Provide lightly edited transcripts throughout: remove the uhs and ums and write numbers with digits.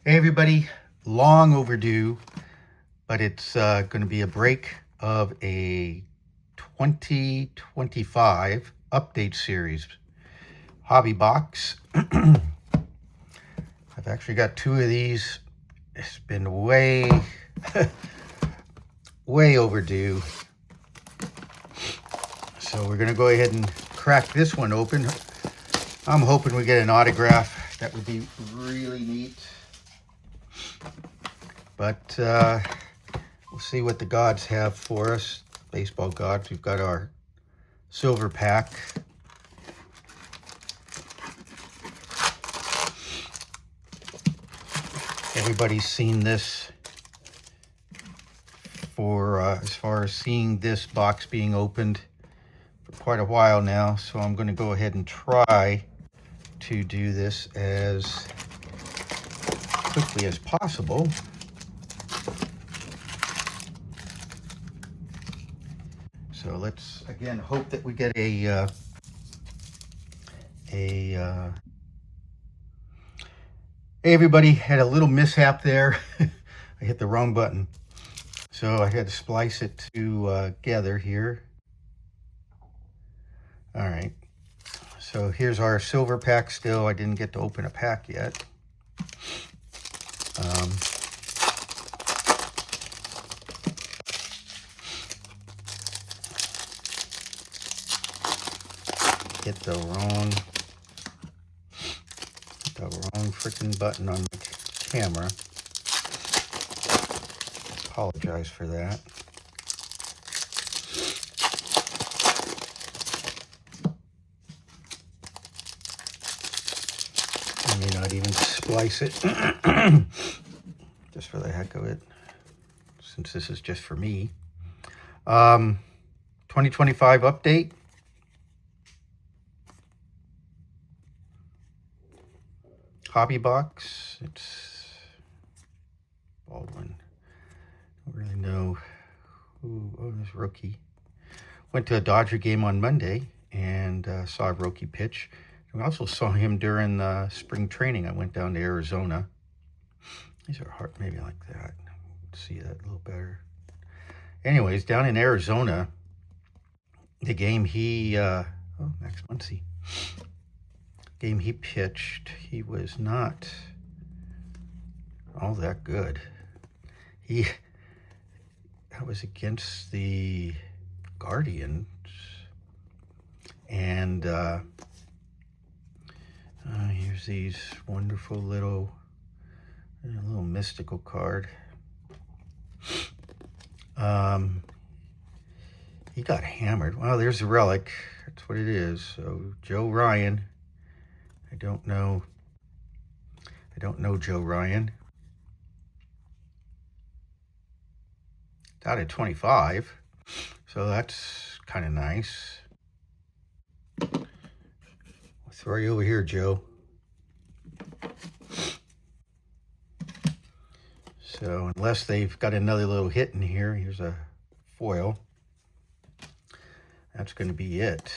Hey everybody, long overdue, but it's going to be a break of a 2025 update series. Hobby box. I've actually got two of these. It's been way, way overdue. So we're going to go ahead and crack this one open. I'm hoping we get an autograph. That would be really neat. But we'll see what the gods have for us. Baseball gods. We've got our silver pack. Everybody's seen this for as far as seeing this box being opened for quite a while now. So I'm going to go ahead and try to do this as quickly as possible. So let's again hope that we get hey everybody, had a little mishap there. I hit the wrong button, so I had to splice it together here. All right, so here's our silver pack. Still, I didn't get to open a pack yet. Hit the wrong freaking button on the camera. Apologize for that. I may not even splice it just for the heck of it, since this is just for me. 2025 update. Hobby box. It's Baldwin. Don't really know who. Oh, this rookie. Went to a Dodger game on Monday and saw a rookie pitch. We also saw him during spring training. I went down to Arizona. These are hard, maybe like that. See that a little better. Anyways, down in Arizona, the game he Max Muncy. Game he pitched, he was not all that good. That was against the Guardians, and here's these wonderful little mystical card. He got hammered. Well, there's the relic. That's what it is. So Joe Ryan. I don't know Joe Ryan. It's out at 25, so that's kind of nice. I'll throw you over here, Joe. So unless they've got another little hit in here, here's a foil. That's going to be it.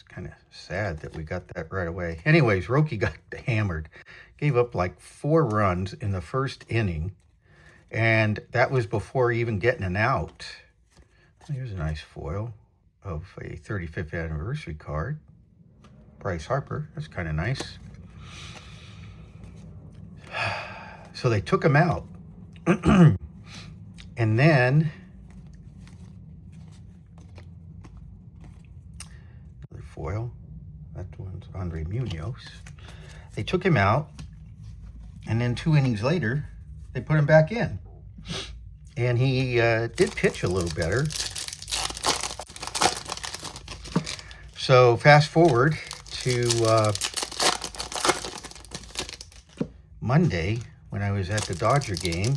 Kind of sad that we got that right away. Anyways, Roki got hammered. Gave up like 4 runs in the first inning, and that was before even getting an out. Here's a nice foil of a 35th anniversary card. Bryce Harper. That's kind of nice. So they took him out. And then foil. That one's Andre Munoz. They took him out, and then 2 innings later, they put him back in. And he did pitch a little better. So fast forward to Monday, when I was at the Dodger game.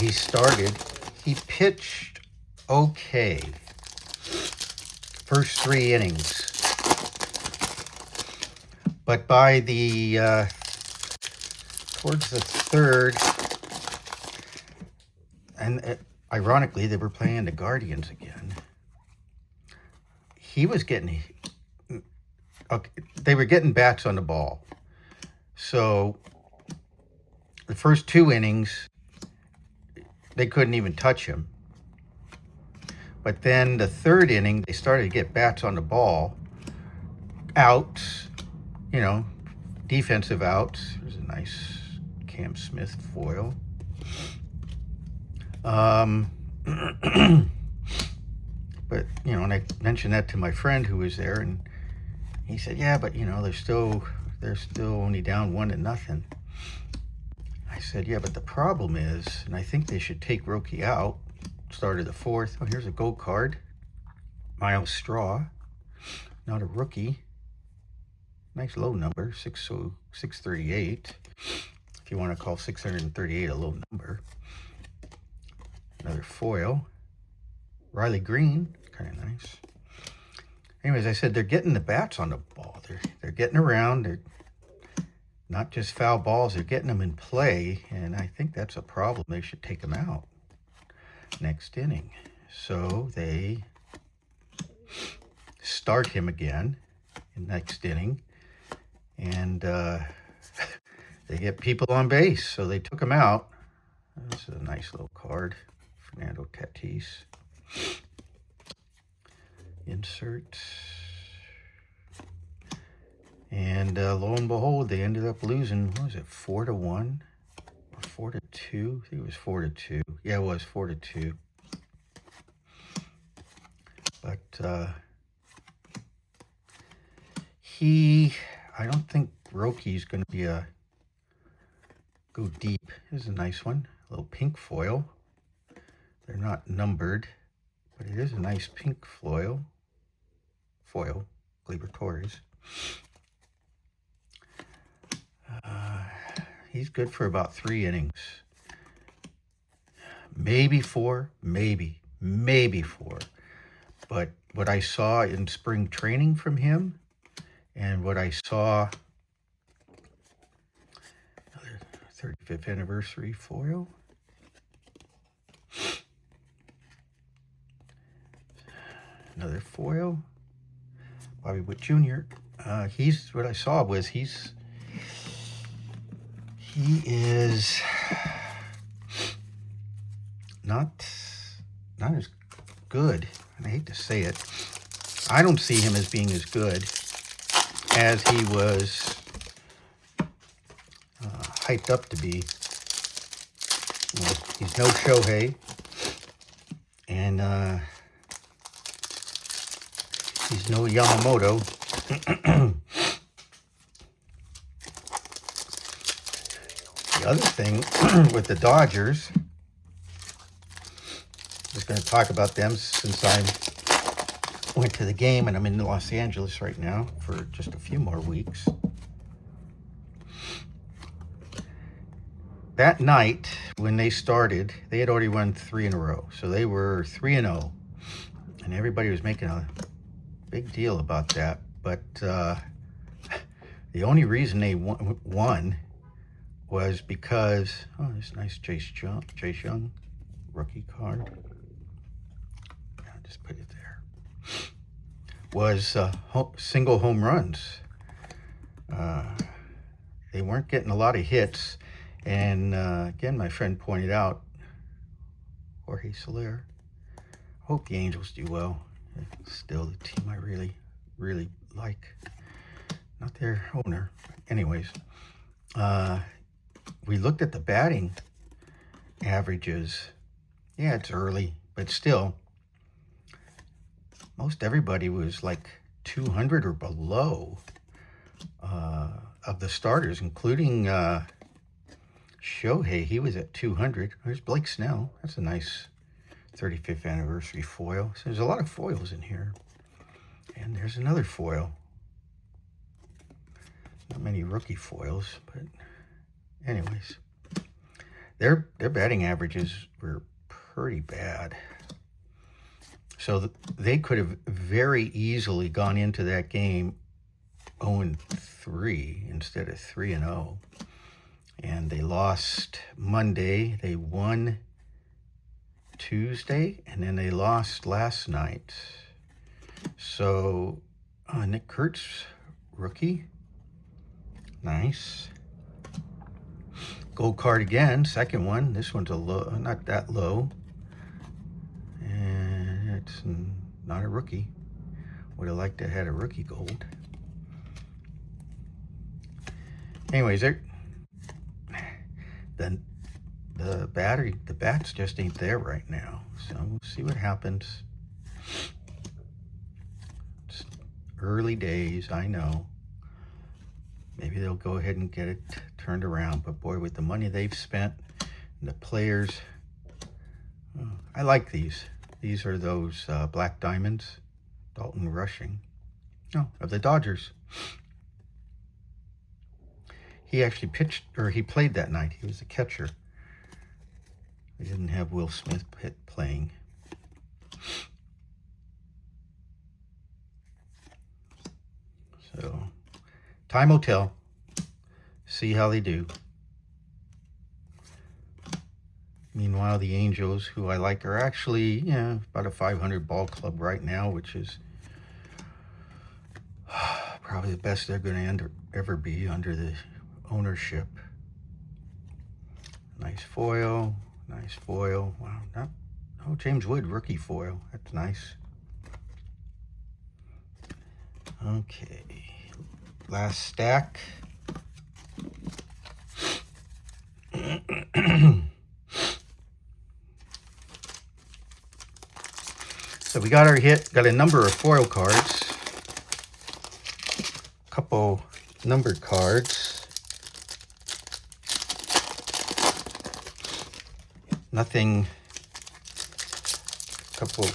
He pitched okay. First 3 innings, but by the towards the 3rd, and ironically they were playing the Guardians again. He was getting, okay, they were getting bats on the ball, so the first 2 innings, they couldn't even touch him. But then the 3rd inning, they started to get bats on the ball, outs, defensive outs. There's a nice Cam Smith foil. But, and I mentioned that to my friend who was there, and he said, yeah, but, they're still only down 1-0. I said, yeah, but the problem is, and I think they should take Roki out, start of the 4th. Oh, here's a gold card. Miles Straw, not a rookie. Nice low number, 638. If you want to call 638 a low number. Another foil. Riley Green, kind of nice. Anyways, I said they're getting the bats on the ball. They're getting around. They're not just foul balls. They're getting them in play, and I think that's a problem. They should take them out next inning. So they start him again in next inning, and they get people on base, so they took him out. That's a nice little card. Fernando Tatis. Insert. And lo and behold, they ended up losing, what was it, 4-1 or 4-2? I think it was 4-2. Yeah, it was 4-2. But I don't think Roki's going to be go deep. This is a nice one, a little pink foil. They're not numbered, but it is a nice pink foil, Gleyber Torres. He's good for about 3 innings. Maybe 4, maybe 4. But what I saw in spring training from him and what I saw, another 35th anniversary foil. Another foil. Bobby Witt Jr. What I saw was he is not as good, and I hate to say it. I don't see him as being as good as he was hyped up to be. He's no Shohei, and he's no Yamamoto. The other thing with the Dodgers, I'm just going to talk about them since I went to the game and I'm in Los Angeles right now for just a few more weeks. That night when they started, they had already won 3 in a row. So they were 3-0. And everybody was making a big deal about that. But the only reason they won was because, this nice Chase Young rookie card. I'll just put it there. Was single home runs. They weren't getting a lot of hits. And again, my friend pointed out, Jorge Soler. Hope the Angels do well. It's still the team I really, really like. Not their owner. Anyways, we looked at the batting averages. Yeah, it's early, but still, most everybody was like 200 or below of the starters, including Shohei. He was at 200. There's Blake Snell. That's a nice 35th anniversary foil. So there's a lot of foils in here. And there's another foil. Not many rookie foils, but anyways. Their batting averages were pretty bad. So they could have very easily gone into that game 0-3 instead of 3-0. And they lost Monday. They won Tuesday, and then they lost last night. So Nick Kurtz, rookie. Nice. Gold card again, second one. This one's a low, not that low. And it's not a rookie. Would have liked to have had a rookie gold. Anyways, the bats just ain't there right now. So we'll see what happens. It's early days, I know. Maybe they'll go ahead and get it turned around. But boy, with the money they've spent and the players, I like these. These are those black diamonds. Dalton Rushing. No, of the Dodgers. He actually pitched, or he played that night. He was a catcher. They didn't have Will Smith playing. So, time will tell. See how they do. Meanwhile, the Angels, who I like, are actually, about a 500 ball club right now, which is probably the best they're going to ever be under the ownership. Nice foil. Nice foil. Wow. Oh, James Wood, rookie foil. That's nice. Okay. Last stack. So we got our hit. Got a number of foil cards. A couple numbered cards. Nothing. A couple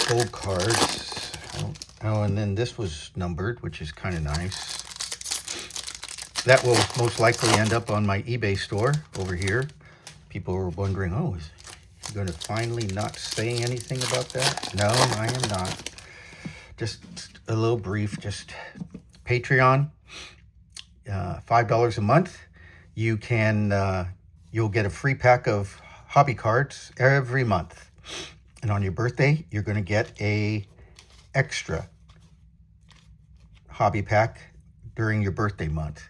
gold cards. Oh, and then this was numbered, which is kind of nice. That will most likely end up on my eBay store over here. People were wondering, oh, is he going to finally not say anything about that? No, I am not. Just a little brief, just Patreon, $5 a month. You can, you'll get a free pack of hobby cards every month. And on your birthday, you're going to get a extra hobby pack during your birthday month.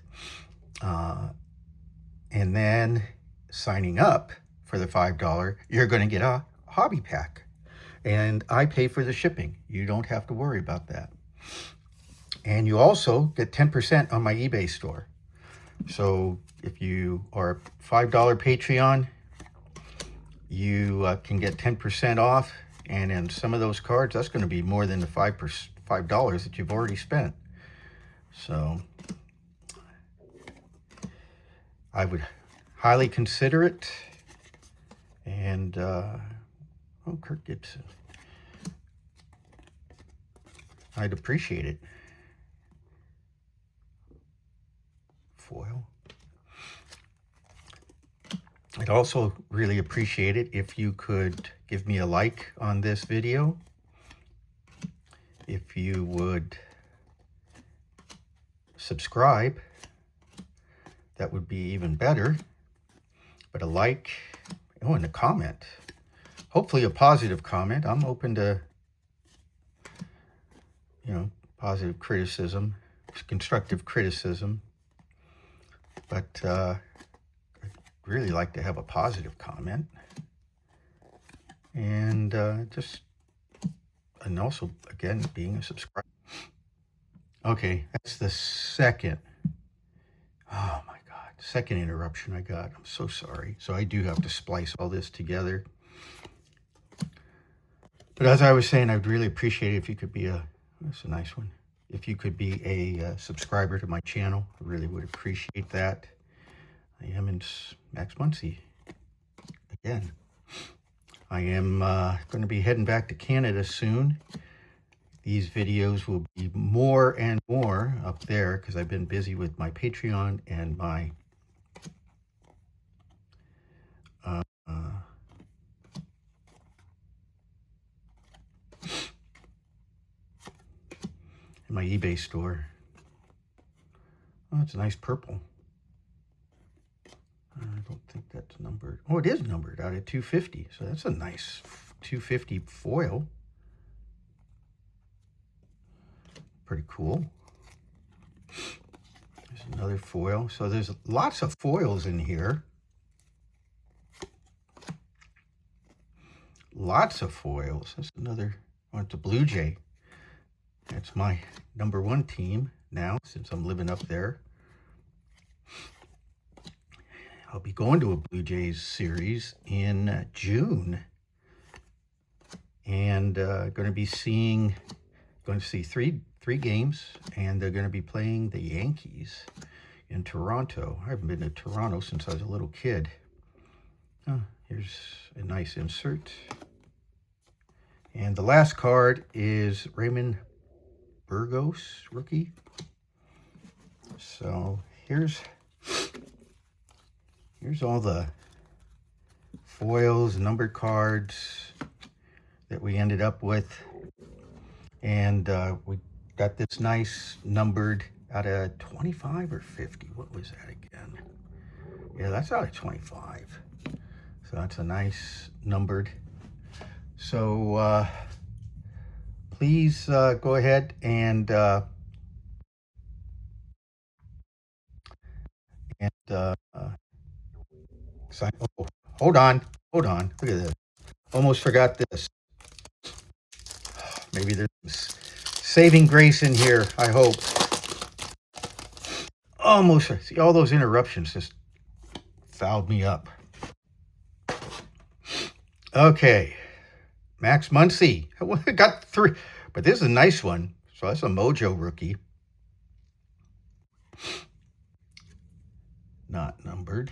And then signing up for the $5, you're going to get a hobby pack. And I pay for the shipping. You don't have to worry about that. And you also get 10% on my eBay store. So if you are a $5 Patreon, you can get 10% off. And in some of those cards, that's going to be more than the $5 that you've already spent. So I would highly consider it. And, oh, Kirk Gibson. I'd appreciate it. Foil. I'd also really appreciate it if you could give me a like on this video. If you would subscribe, that would be even better. But a like, oh, and a comment. Hopefully a positive comment. I'm open to, positive criticism, constructive criticism. But I'd really like to have a positive comment. And and also, again, being a subscriber. Okay, that's the second. Oh my God, second interruption I got. I'm so sorry. So I do have to splice all this together. But as I was saying, I'd really appreciate it if you could be that's a nice one. If you could be a subscriber to my channel, I really would appreciate that. I am in Max Muncie again. I am going to be heading back to Canada soon. These videos will be more and more up there because I've been busy with my Patreon and my eBay store. Oh, it's a nice purple. I don't think that's numbered. Oh, it is numbered out at 250. So that's a nice 250 foil. Pretty cool. There's Another foil. So there's lots of foils in here. Lots of foils. That's another, oh, it's a Blue Jay. That's my #1 team now, since I'm living up there. I'll be going to a Blue Jays series in June. And going to see three games, and they're going to be playing the Yankees in Toronto. I haven't been to Toronto since I was a little kid. Oh, here's a nice insert. And the last card is Raymond Burgos, rookie. So here's all the foils, numbered cards that we ended up with. And we got this nice numbered out of 25 or 50. What was that again? Yeah, that's out of 25. So that's a nice numbered. So please go ahead and sign. Oh, hold on. Look at this. Almost forgot this. Maybe there's saving grace in here, I hope. Almost. See, all those interruptions just fouled me up. Okay. Max Muncy. I got 3. But this is a nice one. So that's a Mojo rookie. Not numbered.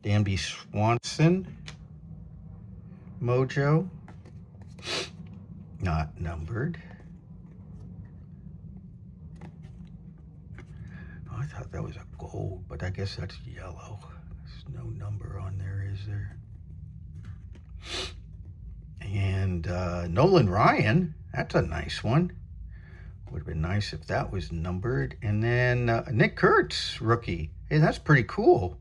Danby Swanson. Mojo. Not numbered. Oh, I thought that was a gold, but I guess that's yellow. There's no number on there, is there? And Nolan Ryan, that's a nice one. Would have been nice if that was numbered. And then Nick Kurtz, rookie. Hey, that's pretty cool.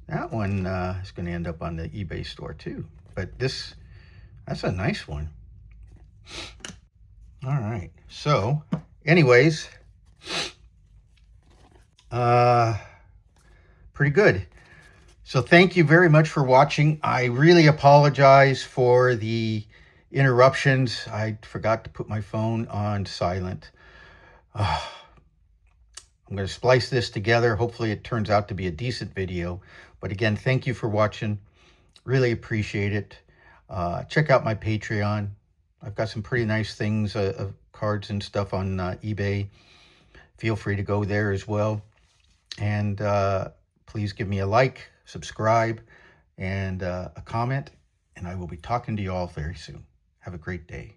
That one is going to end up on the eBay store too. But that's a nice one. All right. So, anyways, pretty good. So thank you very much for watching. I really apologize for the interruptions. I forgot to put my phone on silent. I'm going to splice this together. Hopefully it turns out to be a decent video. But again, thank you for watching. Really appreciate it. Check out my Patreon. I've got some pretty nice things, cards and stuff on eBay. Feel free to go there as well. And please give me a like, subscribe, and a comment. And I will be talking to you all very soon. Have a great day.